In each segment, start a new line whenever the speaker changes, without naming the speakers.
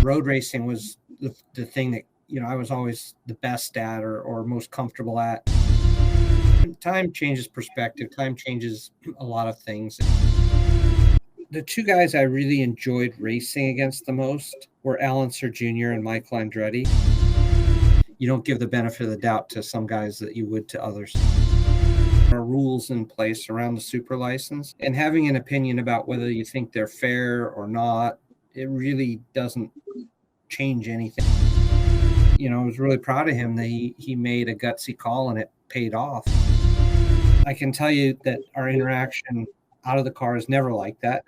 road racing was the thing that, I was always the best at or most comfortable at. Time changes perspective. Time changes a lot of things. The two guys I really enjoyed racing against the most were Alan Sir Jr. and Michael Andretti. You don't give the benefit of the doubt to some guys that you would to others. There are rules in place around the super license, and having an opinion about whether you think they're fair or not, it really doesn't change anything. I was really proud of him that he made a gutsy call and it paid off. I can tell you that our interaction out of the car is never like that.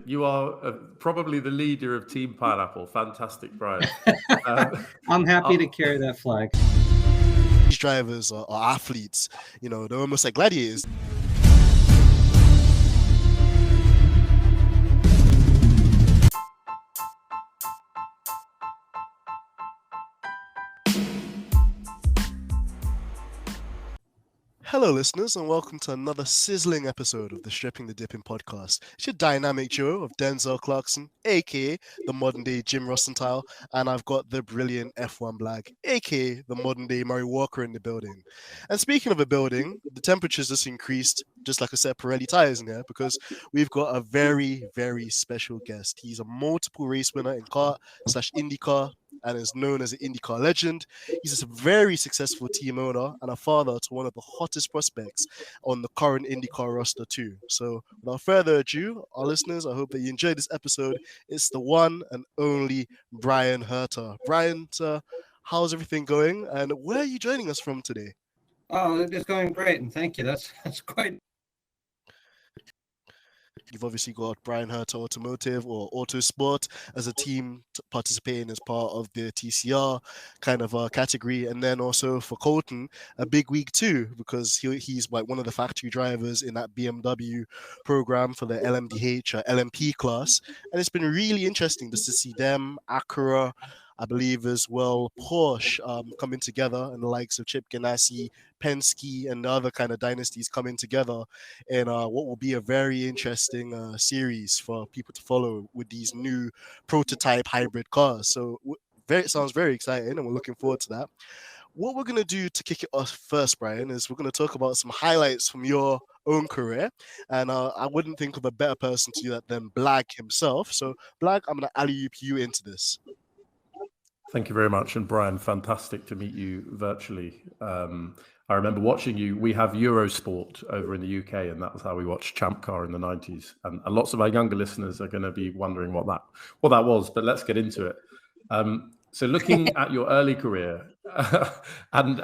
You are probably the leader of Team Pineapple. Fantastic, Bryan.
I'm happy to carry that flag.
These drivers are athletes. They're almost like gladiators. Hello, listeners, and welcome to another sizzling episode of the Stripping the Dipping podcast. It's your dynamic duo of Denzel Clarkson, aka the modern-day Jim Rossentile, and I've got the brilliant F1 Black, aka the modern-day Murray Walker in the building. And speaking of a building, the temperature's just increased, just like I said, Pirelli tires in here, because we've got a very, very special guest. He's a multiple race winner in kart/Indycar, and is known as an Indycar legend. He's a very successful team owner and a father to one of the hottest prospects on the current Indycar roster too. So without further ado, our listeners, I hope that you enjoyed this episode. It's the one and only Bryan Herta. Bryan, how's everything going? And where are you joining us from today?
Oh, it's going great, and thank you. That's quite.
You've obviously got Bryan Herta Automotive or Autosport as a team participating as part of the TCR kind of category. And then also for Colton, a big week too, because he's like one of the factory drivers in that BMW program for the LMDH or LMP class. And it's been really interesting just to see them, Acura, I believe as well, Porsche coming together, and the likes of Chip Ganassi, Penske, and the other kind of dynasties coming together in what will be a very interesting series for people to follow with these new prototype hybrid cars. So it sounds very exciting, and we're looking forward to that. What we're going to do to kick it off first, Bryan, is we're going to talk about some highlights from your own career. And I wouldn't think of a better person to do that than Blag himself. So, Blag, I'm going to alley-oop you into this.
Thank you very much. And Bryan, fantastic to meet you virtually. I remember watching you. We have Eurosport over in the UK, and that was how we watched Champ Car in the 90s. And lots of our younger listeners are going to be wondering what that was, but let's get into it. So looking at your early career, and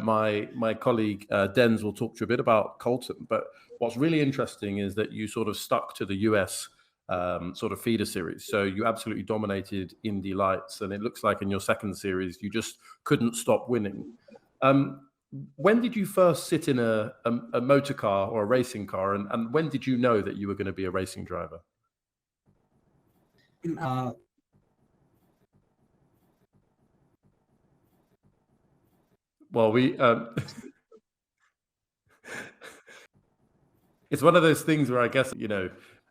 my colleague Denz will talk to you a bit about Colton, but what's really interesting is that you sort of stuck to the US sort of feeder series. So you absolutely dominated Indy Lights, and it looks like in your second series, you just couldn't stop winning. When did you first sit in a motor car or a racing car, and when did you know that you were going to be a racing driver? Well, it's one of those things where I guess,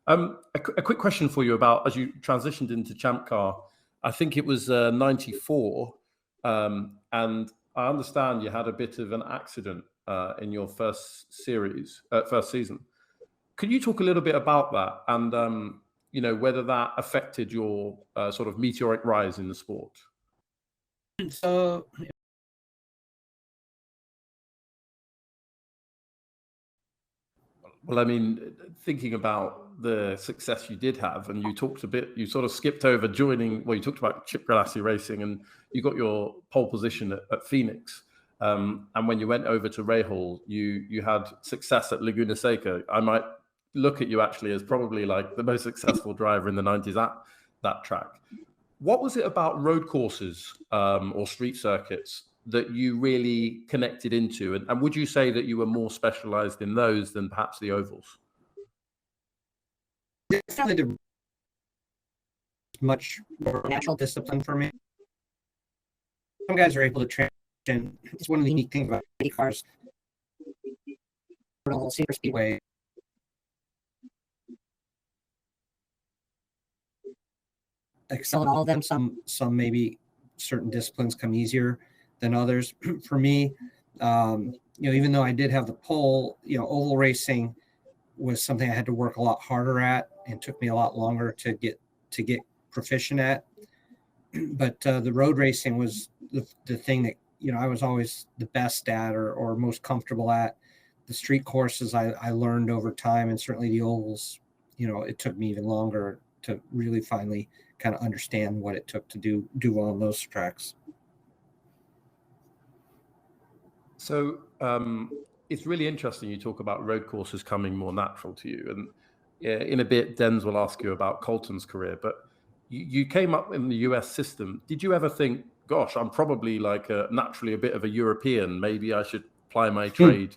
a quick question for you about as you transitioned into Champ Car. I think it was 94, and I understand you had a bit of an accident in your first season. Could you talk a little bit about that and, whether that affected your sort of meteoric rise in the sport?
So,
well, I mean, thinking about the success you did have, and you sort of skipped over you talked about Chip Ganassi Racing, and you got your pole position at Phoenix. And when you went over to Rahal, you had success at Laguna Seca. I might look at you actually as probably like the most successful driver in the 90s at that track. What was it about road courses or street circuits that you really connected into? And would you say that you were more specialized in those than perhaps the ovals?
It's much more natural discipline for me. Some guys are able to transition. It's one of the unique things about cars. Super speedway. excel at all of them. Some maybe certain disciplines come easier than others. For me, even though I did have the pole, oval racing was something I had to work a lot harder at and took me a lot longer to get proficient at. But the road racing was the thing that, I was always the best at or most comfortable at. The street courses I learned over time, and certainly the ovals, it took me even longer to really finally kind of understand what it took to do well on those tracks.
So it's really interesting you talk about road courses coming more natural to you. And in a bit, Denz will ask you about Colton's career, but you came up in the US system. Did you ever think, gosh, I'm probably like naturally a bit of a European, maybe I should ply my trade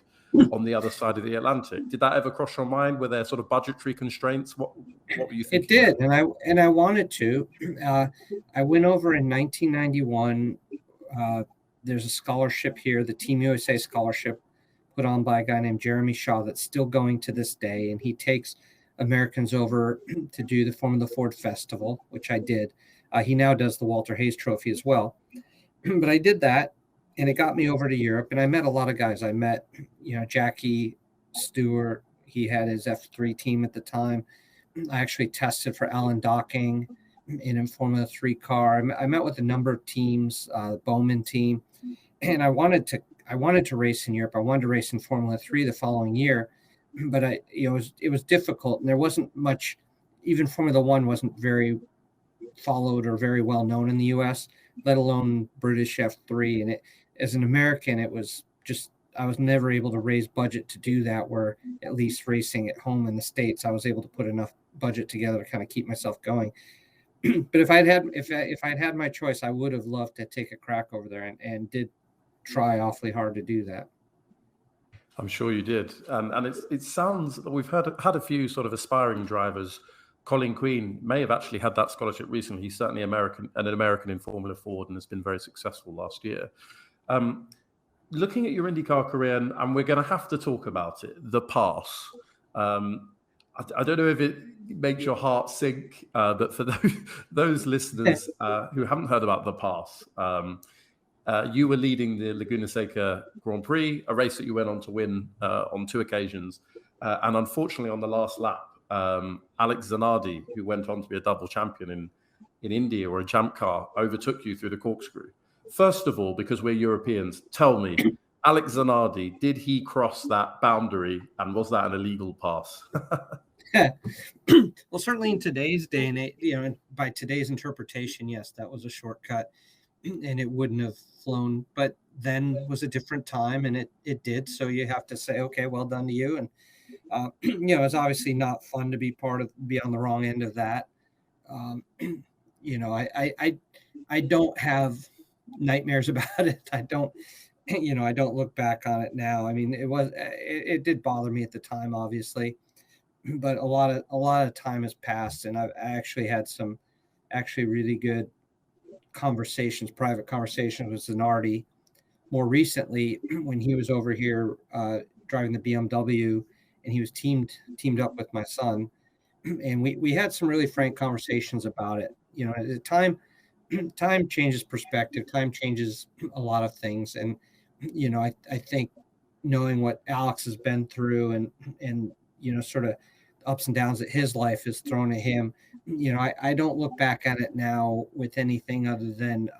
on the other side of the Atlantic? Did that ever cross your mind? Were there sort of budgetary constraints? What were you thinking?
It did, and I wanted to. I went over in 1991. There's a scholarship here, the Team USA scholarship, put on by a guy named Jeremy Shaw that's still going to this day, and he takes Americans over to do the Formula Ford Festival, which I did. He now does the Walter Hayes Trophy as well. But I did that, and it got me over to Europe, and I met a lot of guys. I met, Jackie Stewart. He had his F3 team at the time. I actually tested for Alan Docking in a Formula 3 car. I met with a number of teams, the Bowman team, and I wanted to race in Europe. I wanted to race in Formula 3 the following year, but it was difficult, and there wasn't much. Even Formula 1 wasn't very followed or very well known in the US, let alone British F3. And as an American, it was just, I was never able to raise budget to do that, where at least racing at home in the States, I was able to put enough budget together to kind of keep myself going. But if I'd had my choice, I would have loved to take a crack over there, and did try awfully hard to do that.
I'm sure you did. And it sounds, we've had a few sort of aspiring drivers. Colin Queen may have actually had that scholarship recently. He's certainly an American in Formula Ford, and has been very successful last year. Looking at your IndyCar career, and we're going to have to talk about it, the pass. I don't know if it makes your heart sink, but for those listeners who haven't heard about the pass, you were leading the Laguna Seca Grand Prix, a race that you went on to win on 2 occasions. And unfortunately, on the last lap, Alex Zanardi, who went on to be a double champion in Indy or a Champ Car, overtook you through the corkscrew. First of all, because we're Europeans, tell me, Alex Zanardi, did he cross that boundary, and was that an illegal pass?
Well, certainly in today's day and age, by today's interpretation, yes, that was a shortcut, and it wouldn't have flown. But then was a different time, and it did. So you have to say, okay, well done to you. And it's obviously not fun to be on the wrong end of that. I don't have nightmares about it. I don't look back on it now. I mean, it did bother me at the time, obviously, but a lot of time has passed, and I actually had some really good private conversations with Zanardi more recently when he was over here driving the BMW, and he was teamed up with my son, and we had some really frank conversations about it. At the time changes perspective, time changes a lot of things, and I think knowing what Alex has been through and sort of ups and downs that his life has thrown at him, I don't look back at it now with anything other than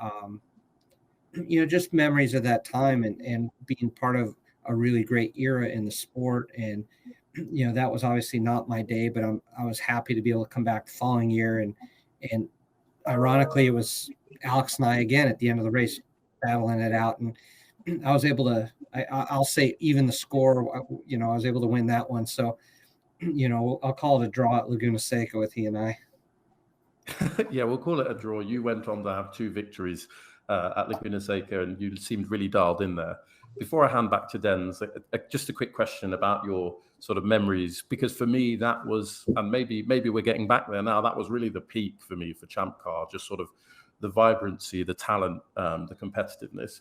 just memories of that time and being part of a really great era in the sport. And that was obviously not my day, but I was happy to be able to come back the following year, and ironically it was Alex and I again at the end of the race battling it out, and I was able to I'll say even the score, I was able to win that one. So I'll call it a draw at Laguna Seca with he and I.
Yeah, we'll call it a draw. You went on to have 2 victories at Laguna Seca, and you seemed really dialed in there. Before I hand back to Denz, just a quick question about your sort of memories, because for me that was, and maybe we're getting back there now, that was really the peak for me for Champ Car, just sort of the vibrancy, the talent, the competitiveness.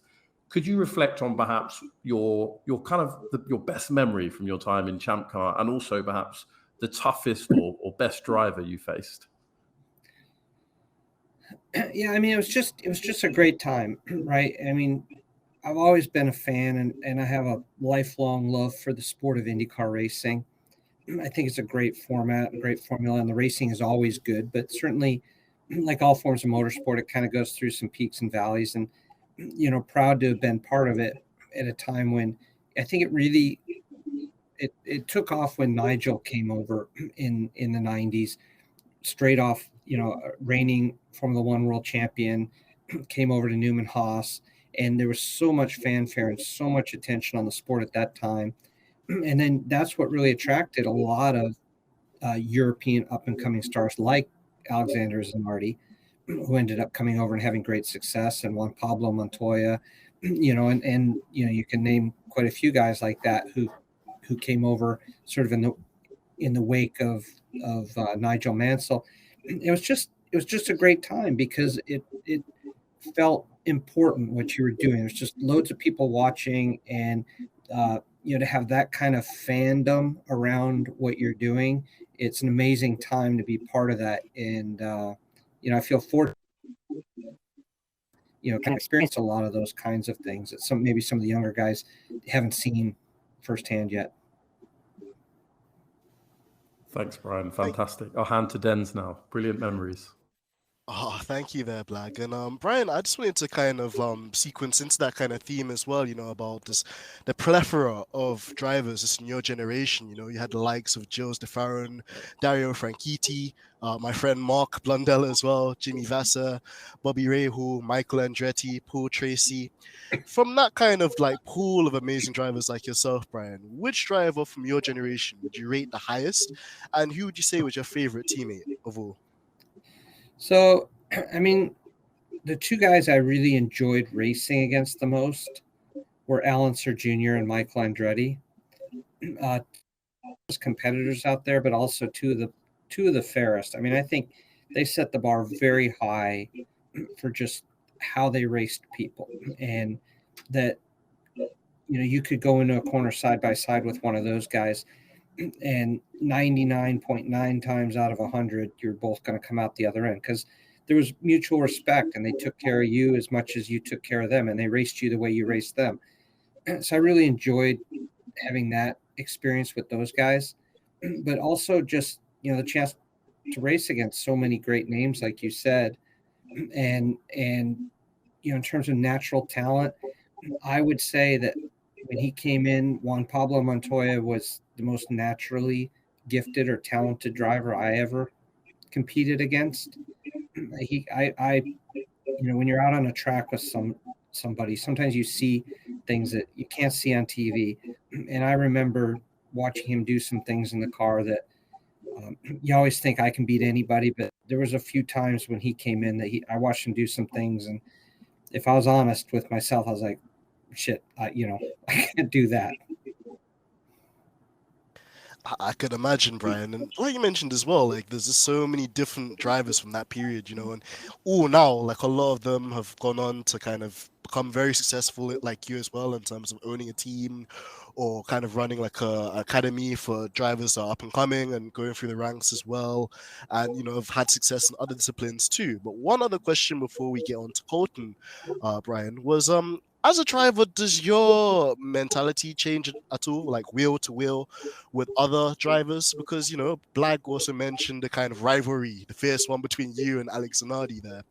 Could you reflect on perhaps your kind of your best memory from your time in Champ Car, and also perhaps the toughest or best driver you faced?
Yeah, I mean, it was just a great time, right? I mean, I've always been a fan, and I have a lifelong love for the sport of IndyCar racing. I think it's a great format, a great formula, and the racing is always good. But certainly, like all forms of motorsport, it kind of goes through some peaks and valleys. And proud to have been part of it at a time when I think it really it took off when Nigel came over in the '90s, straight off. Reigning Formula One world champion, came over to Newman Haas, and there was so much fanfare and so much attention on the sport at that time. And then that's what really attracted a lot of European up and coming stars like Alexander Zanardi, who ended up coming over and having great success, and Juan Pablo Montoya, and you can name quite a few guys like that who came over sort of in the wake of Nigel Mansell. It was just a great time because it felt important what you were doing. There's just loads of people watching, and to have that kind of fandom around what you're doing, it's an amazing time to be part of that. And I feel fortunate, kind of experience a lot of those kinds of things that maybe some of the younger guys haven't seen firsthand yet.
Thanks, Bryan. Fantastic. I'll hand to Dens now. Brilliant memories.
Oh, thank you there, Black. And Bryan, I just wanted to kind of sequence into that kind of theme as well, about the plethora of drivers just in your generation. You had the likes of Jules DeFaron, Dario Franchitti, my friend Mark Blundell as well, Jimmy Vasser, Bobby Rahal, Michael Andretti, Paul Tracy. From that kind of like pool of amazing drivers like yourself, Bryan, which driver from your generation would you rate the highest? And who would you say was your favorite teammate of all?
So, I mean, the two guys I really enjoyed racing against the most were Alan Sir Jr. and Michael Andretti. Competitors out there, but also two of the fairest. I mean, I think they set the bar very high for just how they raced people, and that you could go into a corner side by side with one of those guys, and 99.9 times out of 100 you're both going to come out the other end because there was mutual respect, and they took care of you as much as you took care of them, and they raced you the way you raced them. So I really enjoyed having that experience with those guys, but also just the chance to race against so many great names like you said, and in terms of natural talent, I would say that when he came in, Juan Pablo Montoya was the most naturally gifted or talented driver I ever competed against. When you're out on a track with somebody, sometimes you see things that you can't see on TV. And I remember watching him do some things in the car that you always think I can beat anybody, but there was a few times when he came in that I watched him do some things, and if I was honest with myself, I was like, shit, I can't do that.
I could imagine, Bryan, and like you mentioned as well, like there's just so many different drivers from that period, and now like a lot of them have gone on to kind of become very successful, like you as well, in terms of owning a team or kind of running like a academy for drivers that are up and coming and going through the ranks as well, and have had success in other disciplines too. But one other question before we get on to Colton, Bryan, was as a driver, does your mentality change at all, like wheel to wheel with other drivers? Because, Blag also mentioned the kind of rivalry, the fierce one between you and Alex Zanardi there.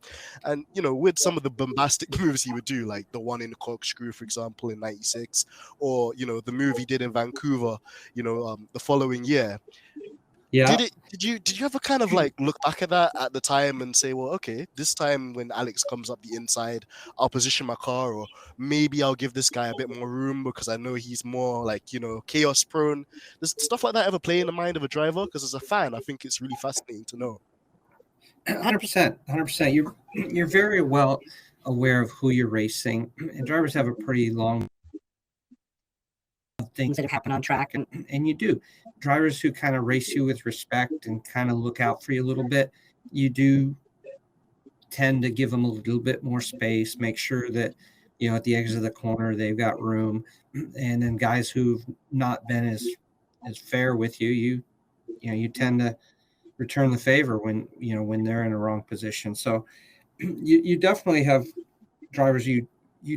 And, with some of the bombastic moves he would do, like the one in the corkscrew, for example, in 96, or, the move he did in Vancouver, the following year.
Yeah.
Did you ever kind of like look back at that at the time and say, well, okay, this time when Alex comes up the inside, I'll position my car, or maybe I'll give this guy a bit more room because I know he's more like, chaos prone. Does stuff like that ever play in the mind of a driver? Because as a fan, I think it's really fascinating to know.
100%. You're very well aware of who you're racing, and drivers have a pretty long things that happen on track, and you do. Drivers who kind of race you with respect and kind of look out for you a little bit, you do tend to give them a little bit more space, make sure that at the exit of the corner they've got room. And then guys who've not been as fair with you tend to return the favor when they're in a wrong position. So you definitely have drivers you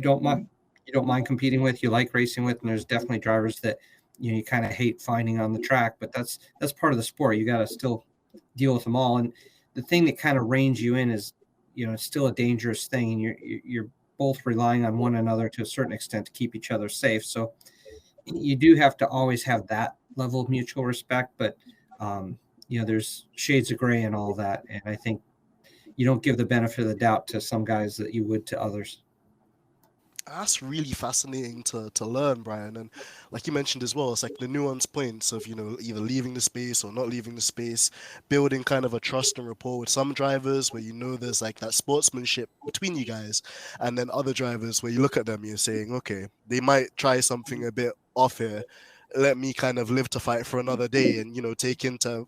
don't mind competing with, you like racing with, and there's definitely drivers that you kind of hate finding on the track, but that's part of the sport. You got to still deal with them all. And the thing that kind of reins you in is, it's still a dangerous thing, and you're both relying on one another to a certain extent to keep each other safe. So you do have to always have that level of mutual respect, but there's shades of gray and all that, and I think you don't give the benefit of the doubt to some guys that you would to others.
That's really fascinating to learn, Bryan. And like you mentioned as well, it's like the nuanced points of, either leaving the space or not leaving the space, building kind of a trust and rapport with some drivers where there's like that sportsmanship between you guys, and then other drivers where you look at them, you're saying, okay, they might try something a bit off here. Let me kind of live to fight for another day, and take into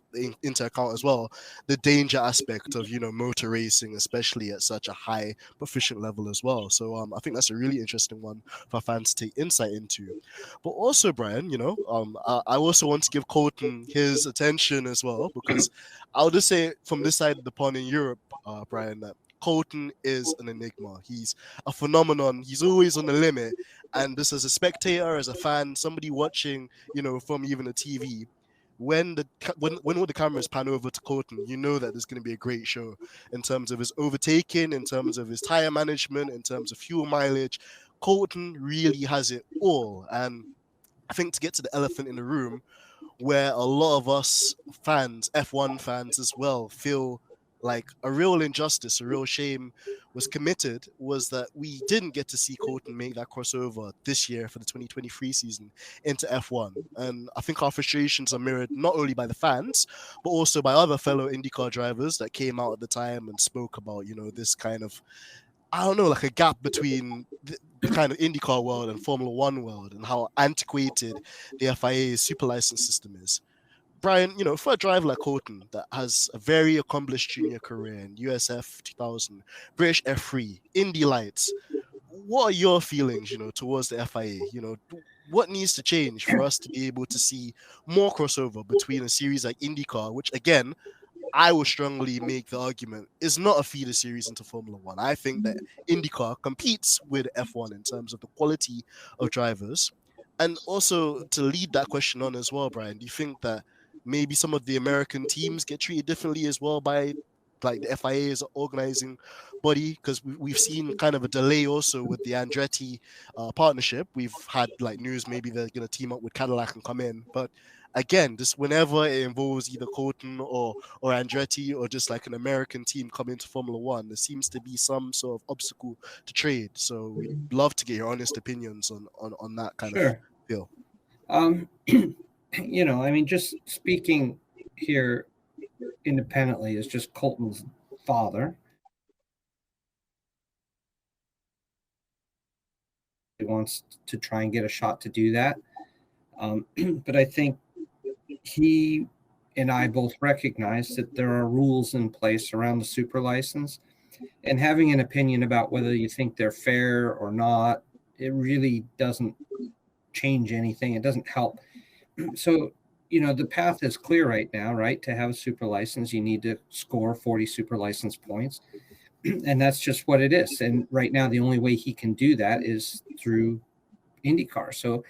account as well the danger aspect of motor racing, especially at such a high proficient level as well. So I think that's a really interesting one for fans to take insight into. But also, Bryan, I also want to give Colton his attention as well, because I'll just say from this side of the pond in Europe, Bryan, that Colton is an enigma. He's a phenomenon. He's always on the limit. And this, as a spectator, as a fan, somebody watching, from even a TV, when all the cameras pan over to Colton, you know that there's going to be a great show in terms of his overtaking, in terms of his tire management, in terms of fuel mileage. Colton really has it all. And I think to get to the elephant in the room, where a lot of us fans, F1 fans as well, feel like a real injustice, a real shame was committed, was that we didn't get to see Colton make that crossover this year for the 2023 season into F1. And I think our frustrations are mirrored not only by the fans, but also by other fellow IndyCar drivers that came out at the time and spoke about, this kind of, I don't know, like a gap between the kind of IndyCar world and Formula One world, and how antiquated the FIA's super license system is. Bryan, for a driver like Colton that has a very accomplished junior career in USF 2000, British F3, Indy Lights, what are your feelings, towards the FIA? What needs to change for us to be able to see more crossover between a series like IndyCar, which again, I would strongly make the argument is not a feeder series into Formula One. I think that IndyCar competes with F1 in terms of the quality of drivers. And also to lead that question on as well, Bryan, do you think that maybe some of the American teams get treated differently as well by like the FIA as an organizing body? Because we've seen kind of a delay also with the Andretti partnership. We've had like news maybe they're going to team up with Cadillac and come in, but again, just whenever it involves either Colton or Andretti or just like an American team coming to Formula One, there seems to be some sort of obstacle to trade. So we'd love to get your honest opinions on that kind of feel.
Just speaking here independently is just Colton's father. He wants to try and get a shot to do that. But I think he and I both recognize that there are rules in place around the super license, and having an opinion about whether you think they're fair or not, it really doesn't change anything. It doesn't help. So, the path is clear right now, right? To have a super license, you need to score 40 super license points. And that's just what it is. And right now, the only way he can do that is through IndyCar. So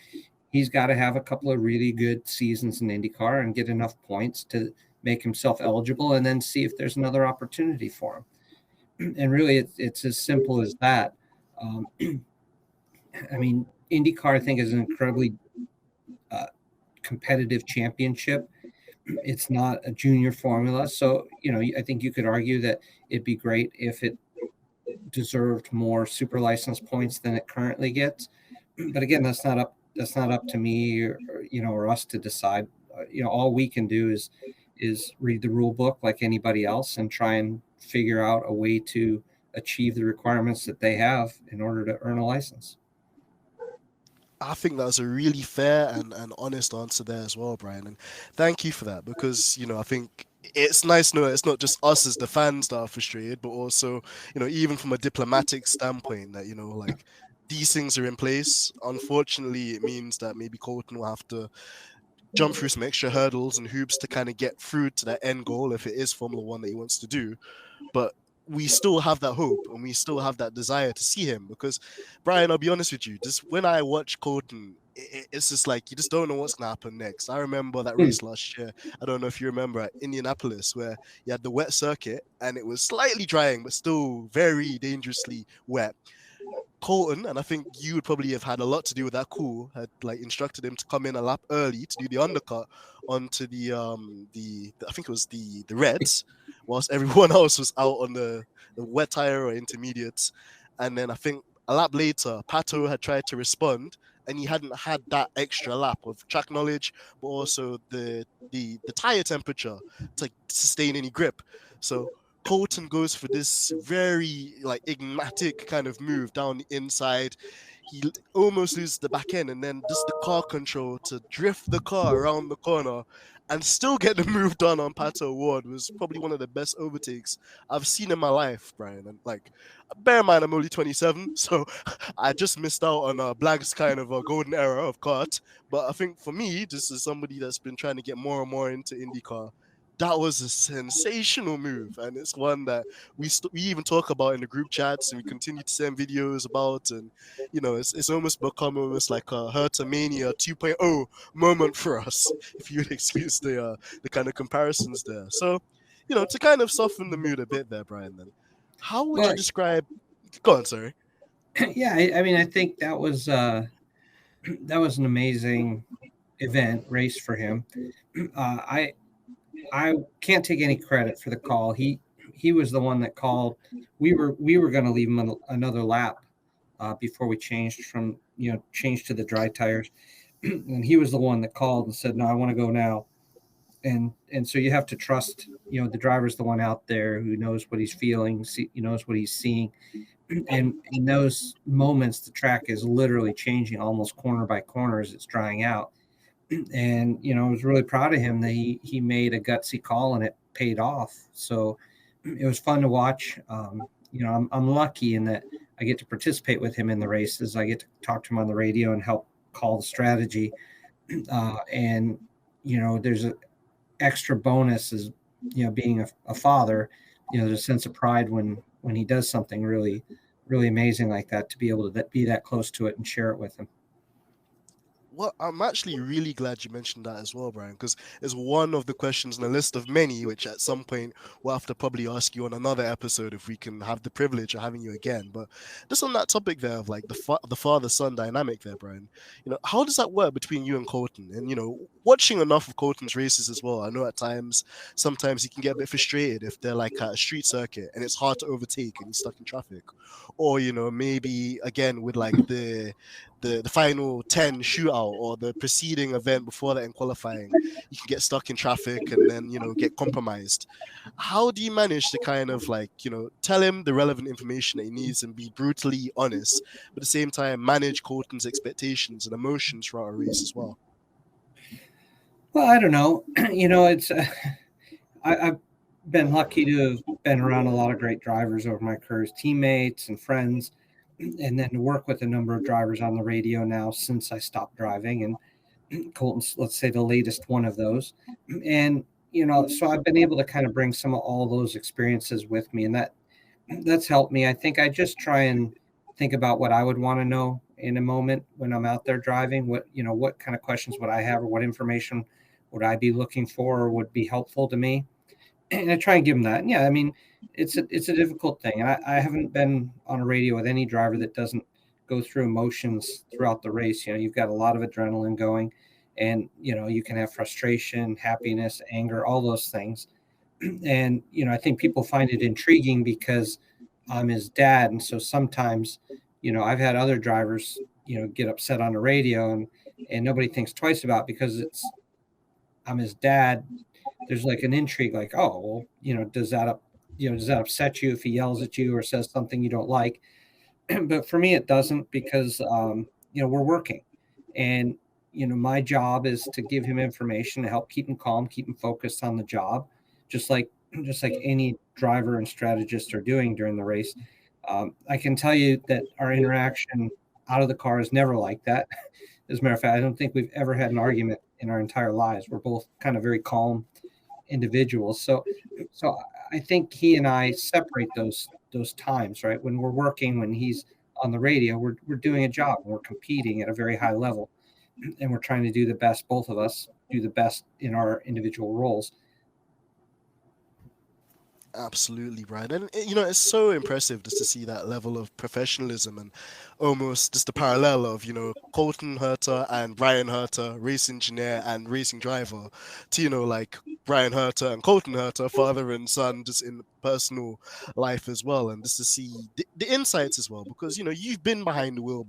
he's got to have a couple of really good seasons in IndyCar and get enough points to make himself eligible, and then see if there's another opportunity for him. And really, it's as simple as that. IndyCar, I think, is an incredibly competitive championship. It's not a junior formula. So, I think you could argue that it'd be great if it deserved more super license points than it currently gets. But again, that's not up to me or us to decide. All we can do is read the rule book like anybody else and try and figure out a way to achieve the requirements that they have in order to earn a license.
I think that's a really fair and honest answer there as well, Bryan. And thank you for that, because, I think it's nice to know it's not just us as the fans that are frustrated, but also, even from a diplomatic standpoint that, like these things are in place. Unfortunately, it means that maybe Colton will have to jump through some extra hurdles and hoops to kind of get through to that end goal if it is Formula One that he wants to do. But we still have that hope and we still have that desire to see him. Because, Bryan, I'll be honest with you, just when I watch Colton, it's just like you just don't know what's gonna happen next. I remember that race last year. I don't know if you remember at Indianapolis, where you had the wet circuit and it was slightly drying but still very dangerously wet. Colton, and I think you would probably have had a lot to do with that call, had like instructed him to come in a lap early to do the undercut onto the I think it was the reds, whilst everyone else was out on the wet tire or intermediates. And then I think a lap later, Pato had tried to respond, and he hadn't had that extra lap of track knowledge, but also the tire temperature to sustain any grip. So Colton goes for this very like enigmatic kind of move down the inside. He almost loses the back end, and then just the car control to drift the car around the corner and still get the move done on Pato Ward was probably one of the best overtakes I've seen in my life, Bryan. And like, bear in mind, I'm only 27, so I just missed out on Black's kind of a golden era of kart. But I think for me, just as somebody that's been trying to get more and more into IndyCar, that was a sensational move, and it's one that we even talk about in the group chats, and we continue to send videos about. And you know, it's almost become almost like a Herta Mania 2.0 moment for us, if you would excuse the kind of comparisons there. So, you know, to kind of soften the mood a bit there, Bryan, then how would you describe? Go on, sorry.
Yeah, I mean, I think that was an amazing race for him. I can't take any credit for the call. He was the one that called. We were going to leave him another lap before we changed to the dry tires, and he was the one that called and said, "No, I want to go now." And so you have to trust, the driver's the one out there who knows what he's feeling, knows what he's seeing, and in those moments, the track is literally changing almost corner by corner as it's drying out. And I was really proud of him that he made a gutsy call and it paid off. So it was fun to watch. I'm lucky in that I get to participate with him in the races. I get to talk to him on the radio and help call the strategy. And there's an extra bonus as being a father. There's a sense of pride when he does something really, really amazing like that, to be able to be that close to it and share it with him.
Well, I'm actually really glad you mentioned that as well, Bryan, because it's one of the questions in a list of many, which at some point we'll have to probably ask you on another episode if we can have the privilege of having you again. But just on that topic there of like the father-son dynamic there, Bryan, how does that work between you and Colton? And, watching enough of Colton's races as well, I know at times, sometimes he can get a bit frustrated if they're like at a street circuit and it's hard to overtake and he's stuck in traffic. Or, maybe again with like the final 10 shootout or the preceding event before that in qualifying, you can get stuck in traffic and then, get compromised. How do you manage to kind of like, tell him the relevant information that he needs and be brutally honest, but at the same time manage Colton's expectations and emotions throughout a race as well?
Well, I don't know. It's I've been lucky to have been around a lot of great drivers over my career, teammates and friends, and then to work with a number of drivers on the radio now since I stopped driving. And Colton's, let's say, the latest one of those. And, so I've been able to kind of bring some of all those experiences with me, and that's helped me. I think I just try and think about what I would want to know in a moment when I'm out there driving. What kind of questions would I have, or what information would I be looking for or would be helpful to me? And I try and give them that. And yeah, I mean, it's a difficult thing. And I haven't been on a radio with any driver that doesn't go through emotions throughout the race. You've got a lot of adrenaline going, and, you can have frustration, happiness, anger, all those things. And, I think people find it intriguing because I'm his dad. And so sometimes, I've had other drivers, get upset on the radio and nobody thinks twice about it because I'm his dad. There's like an intrigue, like, oh, well, does that upset you if he yells at you or says something you don't like? But for me, it doesn't, because, we're working, and, my job is to give him information to help keep him calm, keep him focused on the job, just like any driver and strategist are doing during the race. I can tell you that our interaction out of the car is never like that. As a matter of fact, I don't think we've ever had an argument in our entire lives. We're both kind of very calm, individuals. So I think he and I separate those times, right? When we're working, when he's on the radio, we're doing a job. We're competing at a very high level, and we're trying to do the best. Both of us do the best in our individual roles.
Absolutely, Brian. And you know, it's so impressive just to see that level of professionalism and almost just the parallel of, you know, Colton Herta and Bryan Herta, race engineer and racing driver, to, you know, like Bryan Herta and Colton Herta, father and son, just in personal life as well. And just to see the insights as well, because, you know, you've been behind the wheel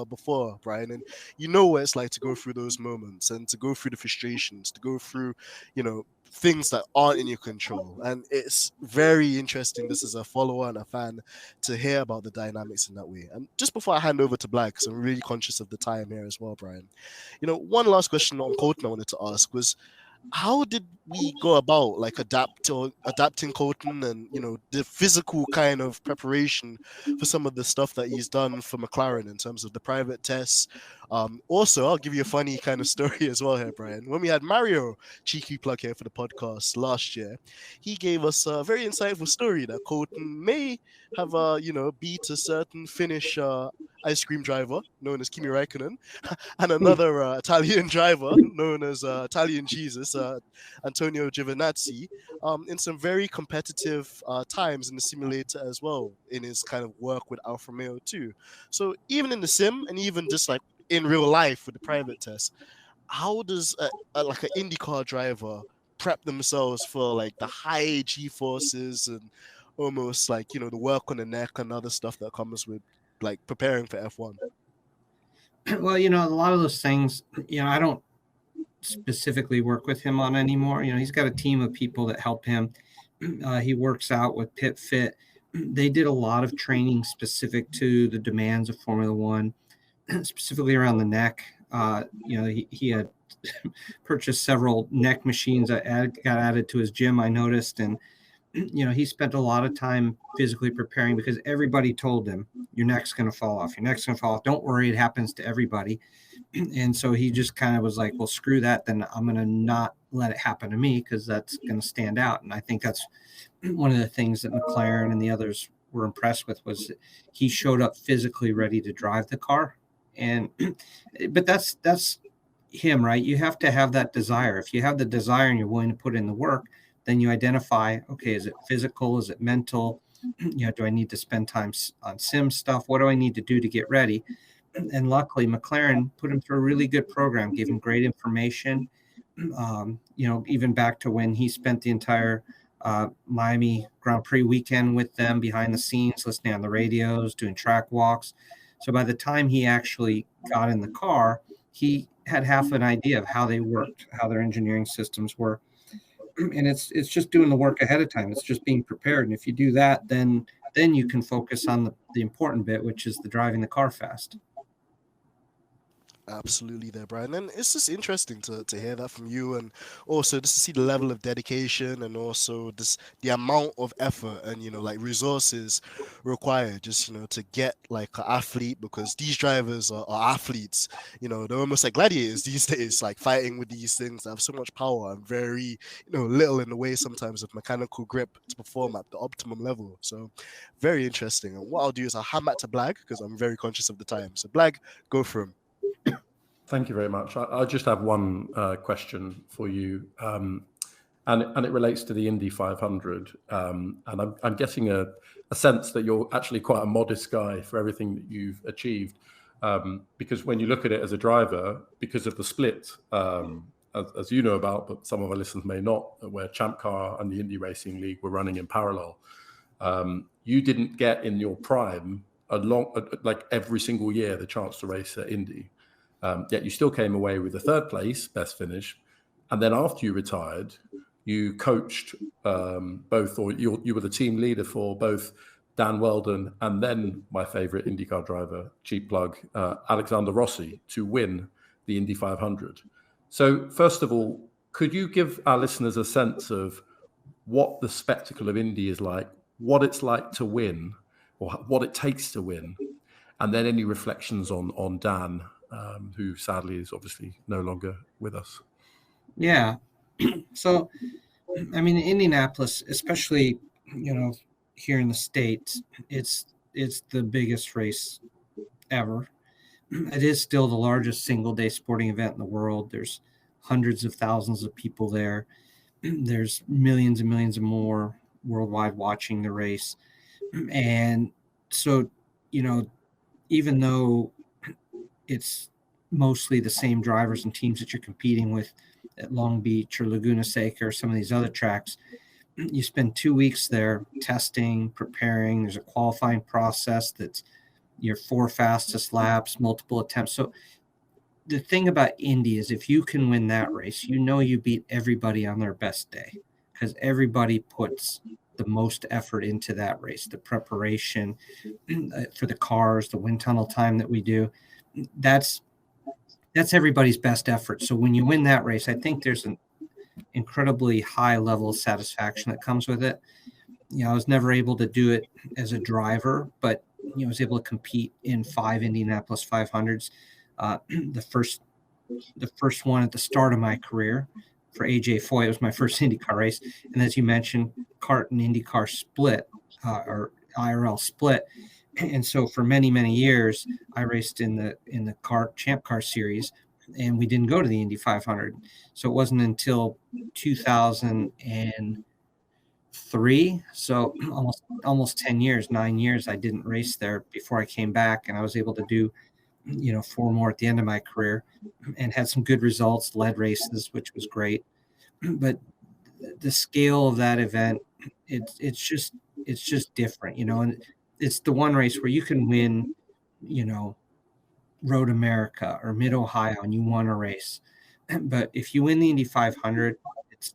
before, Brian, and you know what it's like to go through those moments and to go through the frustrations, to go through, you know, things that aren't in your control. And it's very interesting, this is a follower and a fan, to hear about the dynamics in that way. And just before I hand over to Black, because I'm really conscious of the time here as well, Brian, you know, one last question on Colton I wanted to ask was, how did we go about like adapting Colton and, you know, the physical kind of preparation for some of the stuff that he's done for McLaren in terms of the private tests? Also, I'll give you a funny kind of story as well here, Brian. When we had Mario, cheeky plug here for the podcast last year, he gave us a very insightful story that Colton may have, you know, beat a certain Finnish ice cream driver known as Kimi Räikkönen and another Italian driver known as Italian Jesus, Antonio Giovinazzi, in some very competitive times in the simulator as well, in his kind of work with Alfa Romeo too. So even in the sim and even just like in real life with the private tests, how does like an IndyCar driver prep themselves for like the high G-forces and almost like, you know, the work on the neck and other stuff that comes with like preparing for F1?
Well, you know, a lot of those things, you know, I don't specifically work with him on anymore. You know, he's got a team of people that help him. He works out with Pit Fit. They did a lot of training specific to the demands of Formula One, specifically around the neck. You know, he had purchased several neck machines that got added to his gym, I noticed. And, you know, he spent a lot of time physically preparing because everybody told him, your neck's going to fall off. Your neck's going to fall off. Don't worry. It happens to everybody. And so he just kind of was like, well, screw that. Then I'm going to not let it happen to me because that's going to stand out. And I think that's one of the things that McLaren and the others were impressed with, was he showed up physically ready to drive the car. And, but that's him, right? You have to have that desire. If you have the desire and you're willing to put in the work, then you identify, okay, is it physical? Is it mental? You know, do I need to spend time on sim stuff? What do I need to do to get ready? And luckily, McLaren put him through a really good program, gave him great information. You know, even back to when he spent the entire Miami Grand Prix weekend with them behind the scenes, listening on the radios, doing track walks. So by the time he actually got in the car, he had half an idea of how they worked, how their engineering systems were. And it's just doing the work ahead of time. It's just being prepared. And if you do that, then you can focus on the important bit, which is the driving the car fast.
Absolutely there, Brian. And it's just interesting to hear that from you, and also just to see the level of dedication and also this the amount of effort and, you know, like resources required just, you know, to get like an athlete, because these drivers are athletes, you know, they're almost like gladiators these days, like fighting with these things that have so much power and very, you know, little in the way sometimes of mechanical grip to perform at the optimum level. So very interesting. And what I'll do is I'll hand back to Blag because I'm very conscious of the time. So Blag, go for him.
Thank you very much. I just have one question for you, and it relates to the Indy 500. And I'm getting a sense that you're actually quite a modest guy for everything that you've achieved, because when you look at it as a driver, because of the split, as you know about, but some of our listeners may not, where Champ Car and the Indy Racing League were running in parallel, you didn't get in your prime like every single year the chance to race at Indy. Yet you still came away with a third place, best finish. And then after you retired, you coached both, or you were the team leader for both Dan Weldon and then my favorite IndyCar driver, cheap plug, Alexander Rossi, to win the Indy 500. So first of all, could you give our listeners a sense of what the spectacle of Indy is like, what it's like to win, or what it takes to win, and then any reflections on Dan, who sadly is obviously no longer with us?
Yeah. So I mean, Indianapolis, especially, here in the States, it's the biggest race ever. It is still the largest single day sporting event in the world. There's hundreds of thousands of people there. There's millions and millions of more worldwide watching the race. And so, even though it's mostly the same drivers and teams that you're competing with at Long Beach or Laguna Seca or some of these other tracks, you spend 2 weeks there testing, preparing. There's a qualifying process that's your 4 fastest laps, multiple attempts. So the thing about Indy is if you can win that race, you beat everybody on their best day, because everybody puts the most effort into that race, the preparation for the cars, the wind tunnel time that we do. That's everybody's best effort. So when you win that race, I think there's an incredibly high level of satisfaction that comes with it. I was never able to do it as a driver, but I was able to compete in 5 Indianapolis 500s. The first one at the start of my career for AJ Foy. It was my first IndyCar race, and as you mentioned, kart and IndyCar split, or IRL split. And so for many years, I raced in the kart Champ Car series, and we didn't go to the Indy 500. So it wasn't until 2003, so almost 10 years, 9 years, I didn't race there before I came back, and I was able to do 4 more at the end of my career, and had some good results, led races, which was great. But the scale of that event, it's just different, and it's the one race where you can win, Road America or Mid Ohio, and you won a race. But if you win the Indy 500,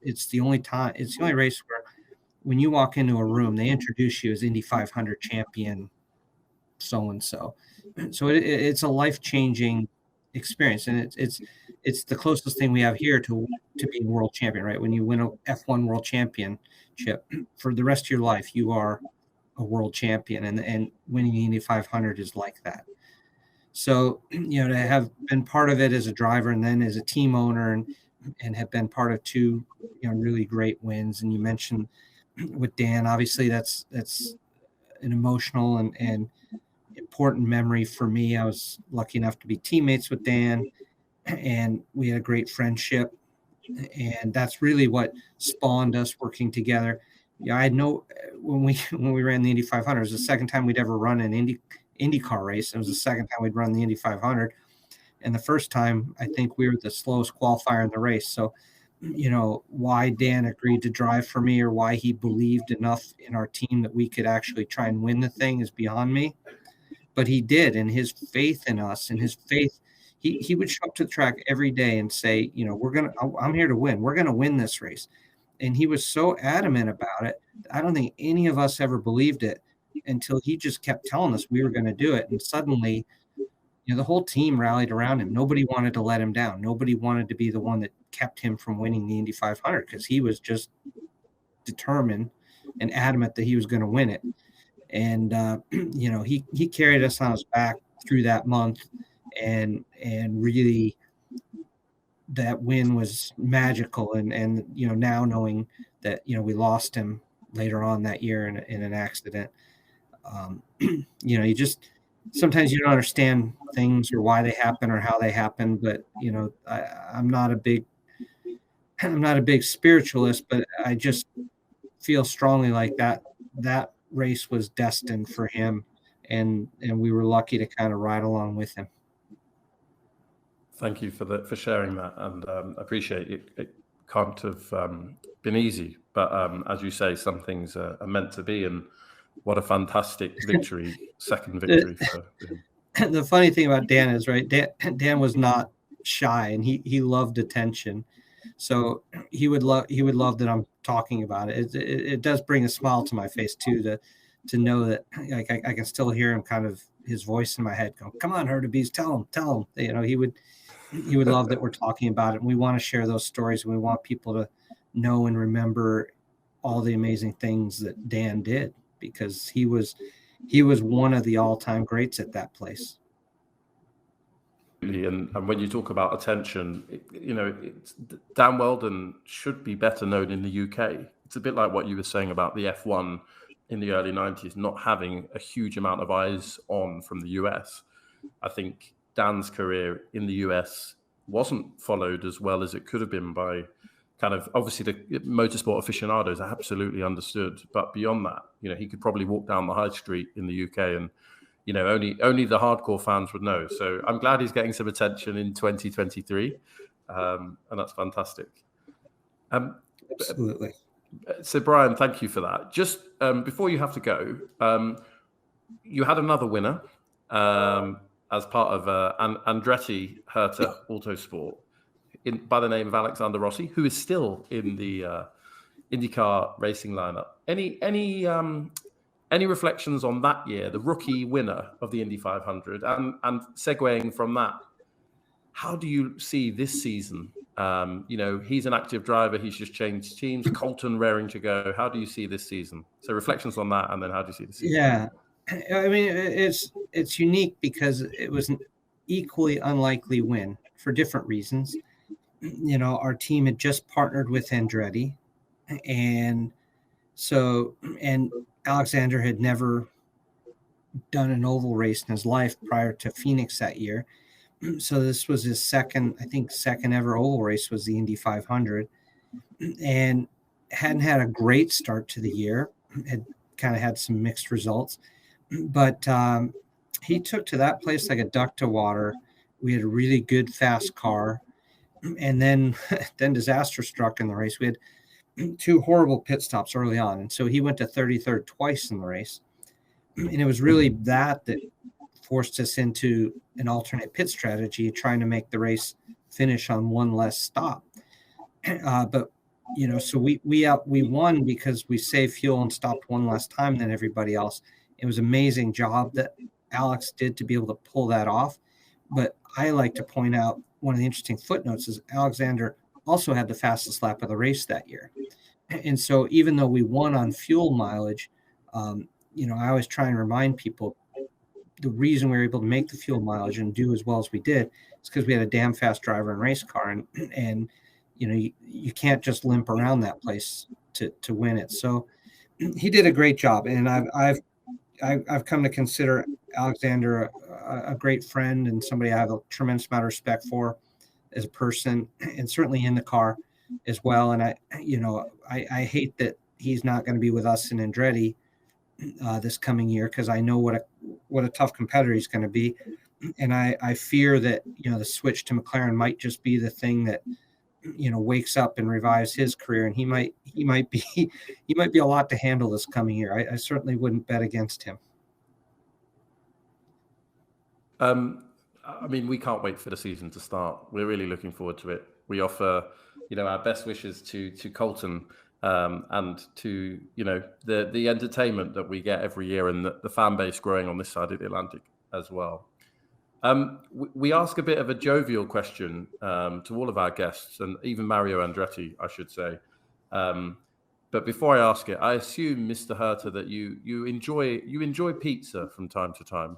it's the only race where when you walk into a room, they introduce you as Indy 500 champion so and so. So it's a life-changing experience, and it's the closest thing we have here to being world champion, right? When you win a F1 world championship, for the rest of your life, you are a world champion, and winning the Indy 500 is like that. So, to have been part of it as a driver and then as a team owner, and have been part of 2, really great wins. And you mentioned with Dan, obviously that's an emotional and important memory for me. I was lucky enough to be teammates with Dan, and we had a great friendship, and that's really what spawned us working together. I had when we ran the Indy 500, it was the second time we'd ever run an IndyCar race. It was the second time we'd run the Indy 500, and the first time I think we were the slowest qualifier in the race. So, why Dan agreed to drive for me, or why he believed enough in our team that we could actually try and win the thing, is beyond me. But he did, and his faith in us, and his faith, he would show up to the track every day and say, I'm here to win. We're going to win this race. And he was so adamant about it. I don't think any of us ever believed it until he just kept telling us we were going to do it. And suddenly, the whole team rallied around him. Nobody wanted to let him down. Nobody wanted to be the one that kept him from winning the Indy 500, because he was just determined and adamant that he was going to win it. And, he carried us on his back through that month, and really that win was magical. And now knowing that, we lost him later on that year in an accident, you just, sometimes you don't understand things or why they happen or how they happen. But, I'm not a big spiritualist, but I just feel strongly like that race was destined for him, and we were lucky to kind of ride along with him.
Thank you for sharing that, and appreciate it. It can't have been easy, but as you say, some things are meant to be, and what a fantastic victory, second victory for him.
The funny thing about Dan is, right, Dan was not shy, and he loved attention. So he would love that I'm talking about it. It does bring a smile to my face too, to know that I can still hear him, kind of his voice in my head going, "Come on, Herta Bees, tell him." He would love that we're talking about it. And we want to share those stories. And we want people to know and remember all the amazing things that Dan did, because he was one of the all-time greats at that place.
And when you talk about attention, Dan Weldon should be better known in the UK. It's a bit like what you were saying about the F1 in the early 90s, not having a huge amount of eyes on from the US. I think Dan's career in the US wasn't followed as well as it could have been by kind of, obviously the motorsport aficionados are absolutely understood. But beyond that, he could probably walk down the high street in the UK and, only the hardcore fans would know. So I'm glad he's getting some attention in 2023. And that's fantastic.
Absolutely.
So, Bryan, thank you for that. Just before you have to go, you had another winner as part of Andretti Herta Autosport by the name of Alexander Rossi, who is still in the IndyCar racing lineup. Any reflections on that year, the rookie winner of the Indy 500, and segueing from that, how do you see this season? He's an active driver. He's just changed teams. Colton raring to go. How do you see this season? So reflections on that, and then how do you see the season?
Yeah, I mean, it's unique because it was an equally unlikely win for different reasons. Our team had just partnered with Andretti, and Alexander had never done an oval race in his life prior to Phoenix that year. So this was his second ever oval race was the Indy 500, and hadn't had a great start to the year, had kind of had some mixed results, but he took to that place like a duck to water. We had a really good, fast car, and then disaster struck in the race. We had 2 horrible pit stops early on, and so he went to 33rd twice in the race, and it was really that forced us into an alternate pit strategy, trying to make the race finish on one less stop. But so we won because we saved fuel and stopped one less time than everybody else. It was an amazing job that Alex did to be able to pull that off. But I like to point out one of the interesting footnotes is Alexander also had the fastest lap of the race that year. And so even though we won on fuel mileage, I always try and remind people the reason we were able to make the fuel mileage and do as well as we did is because we had a damn fast driver and race car, and you can't just limp around that place to win it. So he did a great job, and I've come to consider Alexander a great friend and somebody I have a tremendous amount of respect for as a person, and certainly in the car as well. And I hate that he's not going to be with us in Andretti this coming year, because I know what a tough competitor he's going to be, and I fear that the switch to McLaren might just be the thing that wakes up and revives his career, and he might be a lot to handle this coming year. I certainly wouldn't bet against him.
I mean, we can't wait for the season to start. We're really looking forward to it. We offer our best wishes to Colton. And to the entertainment that we get every year, and the fan base growing on this side of the Atlantic as well. We ask a bit of a jovial question to all of our guests, and even Mario Andretti, I should say. But before I ask it, I assume, Mr. Herta, that you enjoy pizza from time to time.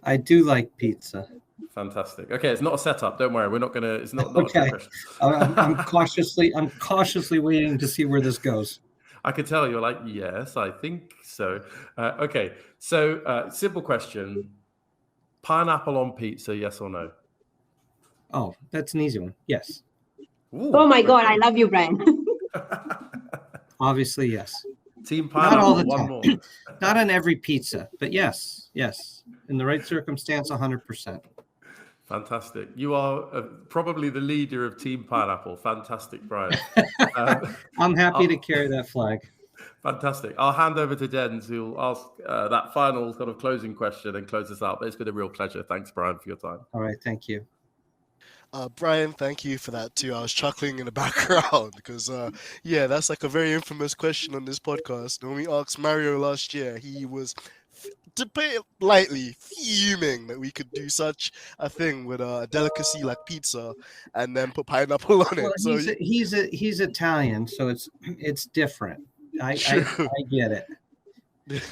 I do like pizza.
Fantastic. Okay, it's not a setup. Don't worry. We're not gonna. It's not
okay.
A question.
I'm cautiously waiting to see where this goes.
I could tell you're like, yes, I think so. Okay. So, simple question: pineapple on pizza, yes or no?
Oh, that's an easy one. Yes.
Ooh, oh my God, I love you, Bryan.
Obviously, yes.
Team pineapple.
Not all the
one
time.
More.
Not on every pizza, but yes. In the right circumstance, 100%.
Fantastic. You are probably the leader of Team Pineapple. Fantastic, Bryan.
I'm happy to carry that flag.
Fantastic. I'll hand over to Jens, who will ask that final sort of closing question and close us out. But it's been a real pleasure. Thanks, Bryan, for your time.
All right. Thank you.
Bryan, thank you for that too. I was chuckling in the background because, that's like a very infamous question on this podcast. When we asked Mario last year, he was, to put it lightly, fuming that we could do such a thing with a delicacy like pizza and then put pineapple on it.
Well,
So
he's Italian, so it's different. I get it.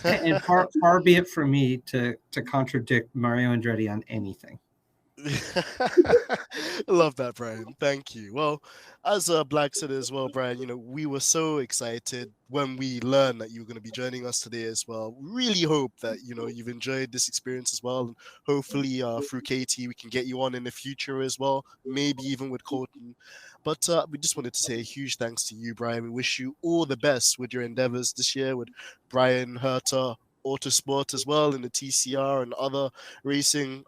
And far be it from me to contradict Mario Andretti on anything.
Love that, Brian. Thank you. Well, as Black said as well, Brian, we were so excited when we learned that you were going to be joining us today as well. Really hope that, you've enjoyed this experience as well. And hopefully through Katie, we can get you on in the future as well, maybe even with Colton. But we just wanted to say a huge thanks to you, Brian. We wish you all the best with your endeavors this year with Bryan Herta Autosport as well in the TCR and other racing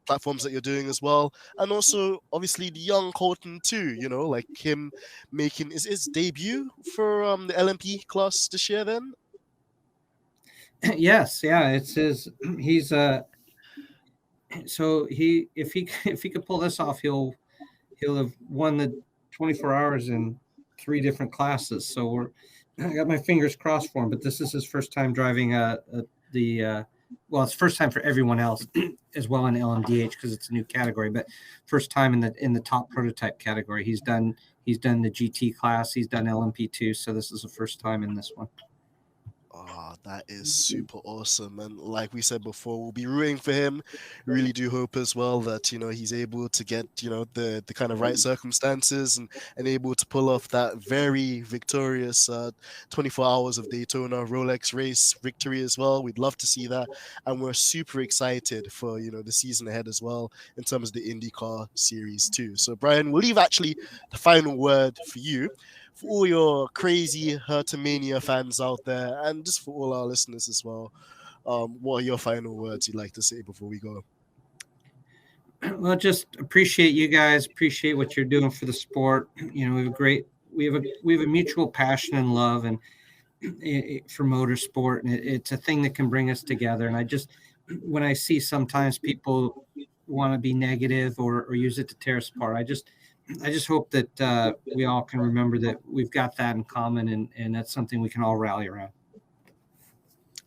platforms that you're doing as well, and also obviously the young Colton too, like him making his debut for the LMP class this year then.
Yes, yeah, it's his. He's so if he could pull this off, he'll have won the 24 hours in 3 different classes. So I got my fingers crossed for him, but this is his first time driving well, it's first time for everyone else as well in LMDH because it's a new category, but first time in the top prototype category. He's done the GT class, he's done LMP2, so this is the first time in this one.
Oh, that is super awesome. And like we said before, we'll be rooting for him. Really do hope as well that, he's able to get, the kind of right circumstances and able to pull off that very victorious 24 hours of Daytona Rolex race victory as well. We'd love to see that. And we're super excited for, the season ahead as well in terms of the IndyCar series too. So Brian, we'll leave actually the final word for you. For all your crazy Herta Mania fans out there, and just for all our listeners as well, what are your final words you'd like to say before we go?
Well, just appreciate you guys, appreciate what you're doing for the sport. We have a mutual passion and love and for motorsport, and it's a thing that can bring us together. And when I see sometimes people want to be negative or use it to tear us apart, I just hope that we all can remember that we've got that in common, and that's something we can all rally around.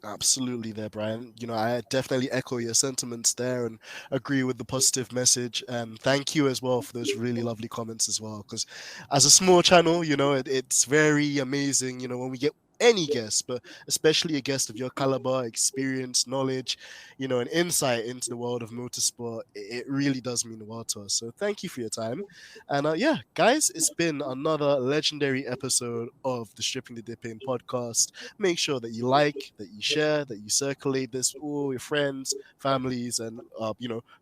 Absolutely there, Brian. I definitely echo your sentiments there and agree with the positive message. And thank you as well for those really lovely comments as well. Because as a small channel, it's very amazing, when we get any guest, but especially a guest of your caliber, experience, knowledge, and insight into the world of motorsport. It really does mean the world to us. So thank you for your time. And yeah, guys, it's been another legendary episode of the Stripping the Dip In podcast. Make sure that you like, that you share, that you circulate this with all your friends, families, and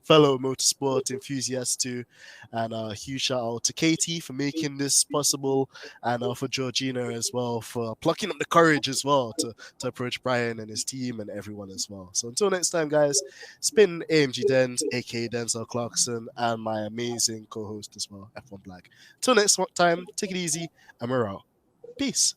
fellow motorsport enthusiasts too. And a huge shout out to Katie for making this possible, and for Georgina as well for plucking up the courage as well to approach Brian and his team and everyone as well. So until next time, guys, it's been AMG Dens, aka Denzel Clarkson, and my amazing co-host as well, F1 Black. Till next time, take it easy, and we're out. Peace.